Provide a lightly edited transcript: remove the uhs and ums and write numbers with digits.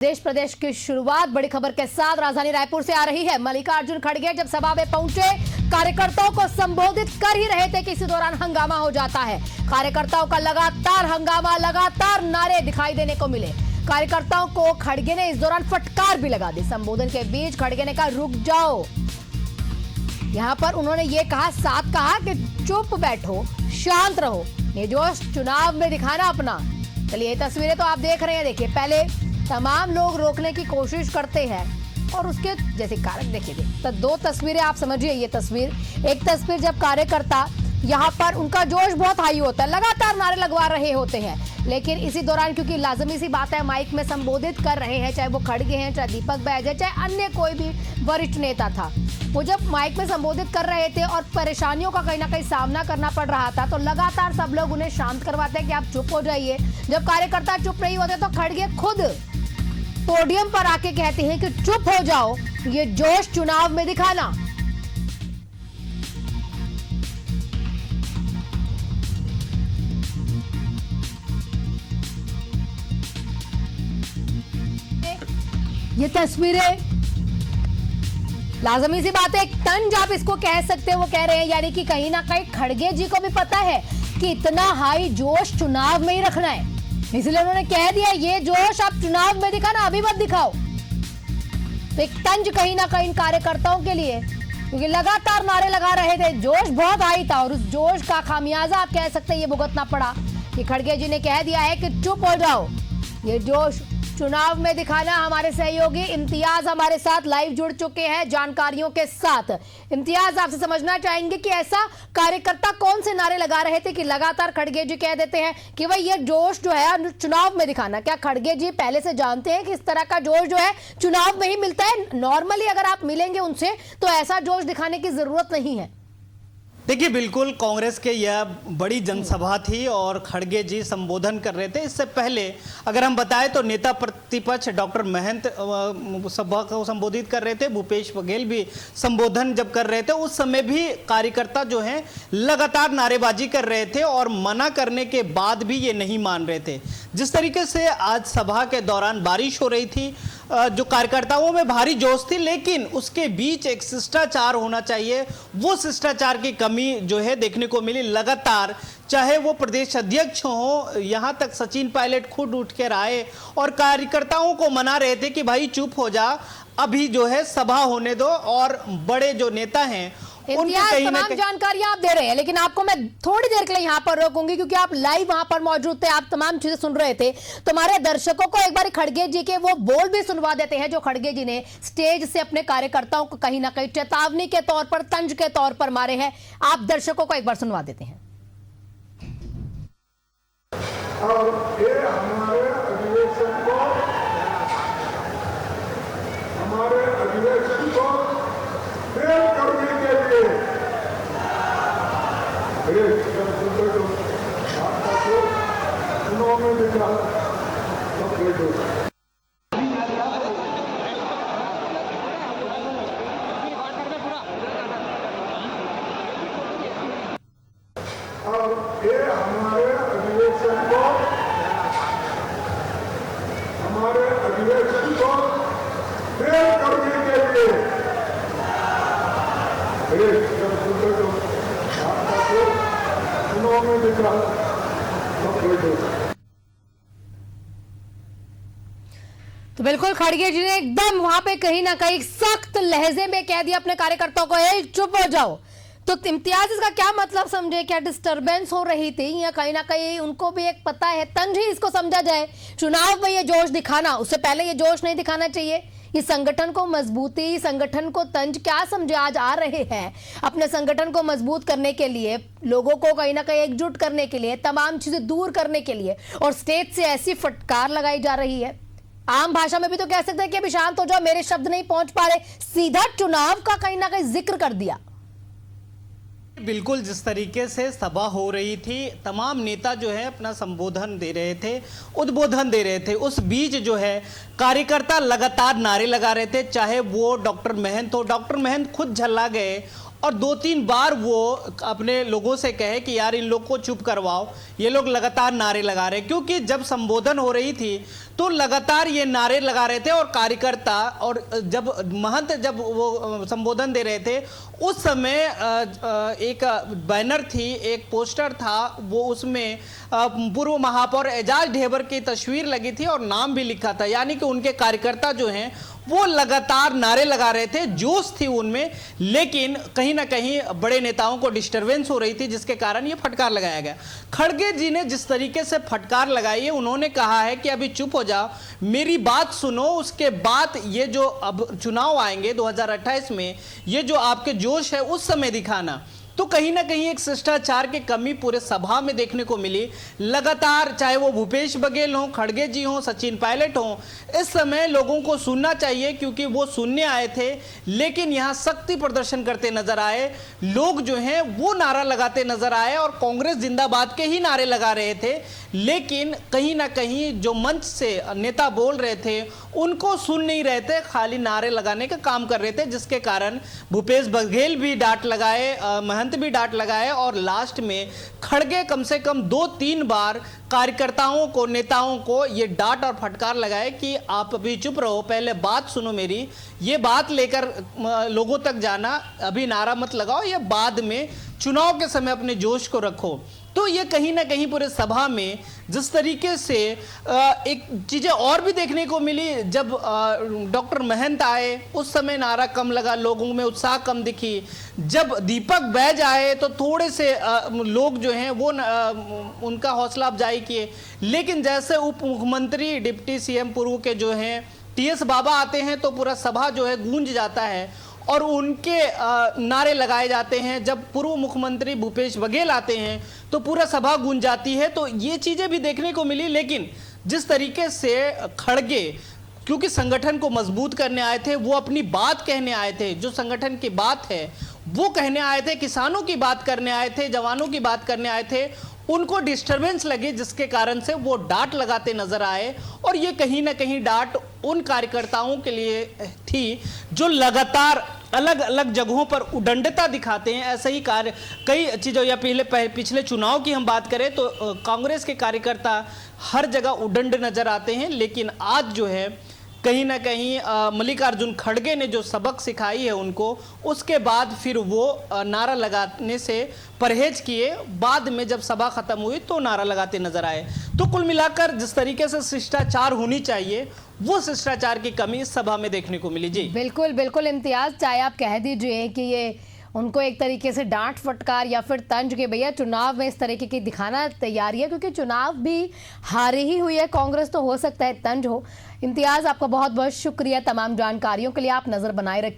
प्रदेश की शुरुआत बड़ी खबर के साथ राजधानी रायपुर से आ रही है। मल्लिकार्जुन खड़गे जब सभा में पहुंचे, कार्यकर्ताओं को संबोधित कर ही रहे थे कि इसी दौरान हंगामा हो जाता है। कार्यकर्ताओं का लगातार हंगामा, लगातार नारे दिखाई देने को मिले। कार्यकर्ताओं को खड़गे ने इस दौरान फटकार भी लगा दी। संबोधन के बीच खड़गे ने कहा, रुक जाओ। यहां पर उन्होंने ये कहा, साथ कहा कि चुप बैठो, शांत रहो, ये जोश चुनाव में दिखाना अपना। चलिए, ये तस्वीरें तो आप देख रहे हैं। देखिए, पहले तमाम लोग रोकने की कोशिश करते हैं और उसके जैसे कारक देखिए। तो दो तस्वीरें आप समझिए। ये तस्वीर, एक तस्वीर जब कार्यकर्ता यहाँ पर उनका जोश बहुत हाई होता है, लगातार नारे लगवा रहे होते हैं, लेकिन इसी दौरान क्योंकि लाजमी सी बात है, माइक में संबोधित कर रहे हैं, चाहे वो खड़गे हैं, चाहे दीपक बैज है, चाहे अन्य कोई भी वरिष्ठ नेता था, वो जब माइक में संबोधित कर रहे थे और परेशानियों का कहीं ना कहीं सामना करना पड़ रहा था, तो लगातार सब लोग उन्हें शांत करवाते हैं कि आप चुप हो जाइए। जब कार्यकर्ता चुप नहीं होते तो खड़गे खुद पोडियम पर आके कहते हैं कि चुप हो जाओ, ये जोश चुनाव में दिखाना। ये तस्वीरें, लाजमी सी बात है, एक तंज आप इसको कह सकते हैं, वो कह रहे हैं, यानी कि कहीं ना कहीं खड़गे जी को भी पता है कि इतना हाई जोश चुनाव में ही रखना है, इसलिए उन्होंने कह दिया, ये जोश आप चुनाव में दिखाना, अभी मत दिखाओ। तो एक तंज कहीं ना कहीं कार्यकर्ताओं के लिए, क्योंकि लगातार नारे लगा रहे थे, जोश बहुत हाई था और उस जोश का खामियाजा आप कह सकते हैं ये भुगतना पड़ा कि खड़गे जी ने कह दिया है कि चुप हो जाओ, ये जोश चुनाव में दिखाना। हमारे सहयोगी इम्तियाज हमारे साथ लाइव जुड़ चुके हैं जानकारियों के साथ। इम्तियाज, आपसे समझना चाहेंगे कि ऐसा कार्यकर्ता कौन से नारे लगा रहे थे कि लगातार खड़गे जी कह देते हैं कि भाई ये जोश जो है चुनाव में दिखाना। क्या खड़गे जी पहले से जानते हैं कि इस तरह का जोश जो है चुनाव में ही मिलता है? नॉर्मली अगर आप मिलेंगे उनसे तो ऐसा जोश दिखाने की जरूरत नहीं है। देखिए, बिल्कुल कांग्रेस के यह बड़ी जनसभा थी और खड़गे जी संबोधन कर रहे थे। इससे पहले अगर हम बताएं तो नेता प्रतिपक्ष डॉक्टर महंत सभा को संबोधित कर रहे थे, भूपेश बघेल भी संबोधन जब कर रहे थे, उस समय भी कार्यकर्ता जो हैं लगातार नारेबाजी कर रहे थे और मना करने के बाद भी ये नहीं मान रहे थे। जिस तरीके से आज सभा के दौरान बारिश हो रही थी, जो कार्यकर्ताओं में भारी जोश थी, लेकिन उसके बीच एक शिष्टाचार होना चाहिए, वो शिष्टाचार की कमी जो है देखने को मिली। लगातार चाहे वो प्रदेश अध्यक्ष हो, यहाँ तक सचिन पायलट खुद उठ कर आए और कार्यकर्ताओं को मना रहे थे कि भाई चुप हो जा, अभी जो है सभा होने दो। और बड़े जो नेता हैं तमाम जानकारियां आप दे रहे हैं, लेकिन आपको मैं थोड़ी देर के लिए यहां पर रोकूंगी क्योंकि आप लाइव वहां पर मौजूद थे, आप तमाम चीजें सुन रहे थे। तुम्हारे दर्शकों को एक बार खड़गे जी के वो बोल भी सुनवा देते हैं जो खड़गे जी ने स्टेज से अपने कार्यकर्ताओं को कहीं ना कहीं चेतावनी के तौर पर, तंज के तौर पर मारे हैं। आप दर्शकों को एक बार सुनवा देते हैं। और ये हमारे अधिवेशन को फेल करने के लिए चुनाव में दिखा और ये हमारे अधिवेशन को फेल करने के लिए चुनाव में दिखा। तो बिल्कुल खड़गे जी ने एकदम वहां पे कहीं ना कहीं सख्त लहजे में कह दिया अपने कार्यकर्ताओं को, ए चुप हो जाओ। तो इम्तियाज, इसका क्या मतलब समझे? क्या डिस्टरबेंस हो रही थी या कहीं ना कहीं उनको भी एक पता है, तंज ही इसको समझा जाए, चुनाव में ये जोश दिखाना, उससे पहले ये जोश नहीं दिखाना चाहिए? ये संगठन को मजबूती, संगठन को तंज क्या समझे? आज आ रहे हैं अपने संगठन को मजबूत करने के लिए, लोगों को कहीं ना कहीं एकजुट करने के लिए, तमाम चीजें दूर करने के लिए, और स्टेज से ऐसी फटकार लगाई जा रही है। आम भाषा में भी तो कह सकते हैं कि अभी शांत हो जाओ, मेरे शब्द नहीं पहुंच पा रहे, सीधा चुनाव का कहीं ना कहीं जिक्र कर दिया। बिल्कुल, जिस तरीके से सभा हो रही थी, तमाम नेता जो है अपना संबोधन दे रहे थे, उद्बोधन दे रहे थे, उस बीच जो है कार्यकर्ता लगातार नारे लगा रहे थे, चाहे वो डॉक्टर महंत हो। डॉक्टर महंत खुद झल्ला गए और 2-3 बार वो अपने लोगों से कहे कि यार इन लोग को चुप करवाओ, ये लोग लगातार नारे लगा रहे। क्योंकि जब संबोधन हो रही थी तो लगातार ये नारे लगा रहे थे और कार्यकर्ता, और जब महंत जब वो संबोधन दे रहे थे उस समय एक बैनर थी, एक पोस्टर था, वो उसमें पूर्व महापौर एजाज ढेबर की तस्वीर लगी थी और नाम भी लिखा था। यानी कि उनके कार्यकर्ता जो हैं वो लगातार नारे लगा रहे थे, जोश थी उनमें, लेकिन कहीं ना कहीं बड़े नेताओं को डिस्टरबेंस हो रही थी जिसके कारण ये फटकार लगाया गया। खड़गे जी ने जिस तरीके से फटकार लगाई है, उन्होंने कहा है कि अभी चुप हो जाओ, मेरी बात सुनो, उसके बाद ये जो अब चुनाव आएंगे 2028 में, ये जो आपके जोश है उस समय दिखाना। तो कहीं ना कहीं एक शिष्टाचार की कमी पूरे सभा में देखने को मिली। लगातार चाहे वो भूपेश बघेल हो, खड़गे जी हो, सचिन पायलट हो, इस समय लोगों को सुनना चाहिए क्योंकि वो सुनने आए थे, लेकिन यहाँ शक्ति प्रदर्शन करते नजर आए। लोग जो हैं वो नारा लगाते नजर आए और कांग्रेस जिंदाबाद के ही नारे लगा रहे थे, लेकिन कहीं ना कहीं जो मंच से नेता बोल रहे थे उनको सुन नहीं रहे थे, खाली नारे लगाने का काम कर रहे थे, जिसके कारण भूपेश बघेल भी डांट लगाए, महंत भी डांट लगाए और लास्ट में खड़गे कम से कम 2-3 बार कार्यकर्ताओं को, नेताओं को ये डांट और फटकार लगाए कि आप अभी चुप रहो, पहले बात सुनो मेरी, ये बात लेकर लोगों तक जाना, अभी नारा मत लगाओ, ये बाद में चुनाव के समय अपने जोश को रखो। तो ये कहीं ना कहीं पूरे सभा में जिस तरीके से एक चीज़ें और भी देखने को मिली, जब डॉक्टर महंत आए उस समय नारा कम लगा, लोगों में उत्साह कम दिखी। जब दीपक बैज आए तो थोड़े से लोग जो हैं वो उनका हौसला अफजाई किए, लेकिन जैसे उप मुख्यमंत्री डिप्टी सीएम पूर्व के जो हैं टीएस बाबा आते हैं तो पूरा सभा जो है गूंज जाता है और उनके नारे लगाए जाते हैं। जब पूर्व मुख्यमंत्री भूपेश बघेल आते हैं तो पूरा सभा गूंज जाती है। तो ये चीजें भी देखने को मिली, लेकिन जिस तरीके से खड़गे क्योंकि संगठन को मजबूत करने आए थे, वो अपनी बात कहने आए थे, जो संगठन की बात है वो कहने आए थे, किसानों की बात करने आए थे, जवानों की बात करने आए थे, उनको डिस्टरबेंस लगी जिसके कारण से वो डांट लगाते नजर आए। और ये कहीं ना कहीं डांट उन कार्यकर्ताओं के लिए थी जो लगातार अलग अलग जगहों पर उदंडता दिखाते हैं। ऐसे ही कार्य कई चीज़ों, या पिछले चुनाव की हम बात करें तो कांग्रेस के कार्यकर्ता हर जगह उदंड नजर आते हैं, लेकिन आज जो है कहीं ना कहीं मल्लिकार्जुन खड़गे ने जो सबक सिखाई है उनको, उसके बाद फिर वो नारा लगाने से परहेज किए, बाद में जब सभा खत्म हुई तो नारा लगाते नजर आए। तो कुल मिलाकर जिस तरीके से शिष्टाचार होनी चाहिए वो शिष्टाचार की कमी इस सभा में देखने को मिली। जी बिल्कुल बिल्कुल इम्तियाज, चाहे आप कह दीजिए कि ये उनको एक तरीके से डांट फटकार या फिर तंज के भैया चुनाव में इस तरीके की दिखाना तैयारी है, क्योंकि चुनाव भी हारी ही हुई है कांग्रेस, तो हो सकता है तंज हो। इम्तियाज, आपका बहुत बहुत शुक्रिया तमाम जानकारियों के लिए, आप नजर बनाए रखिए।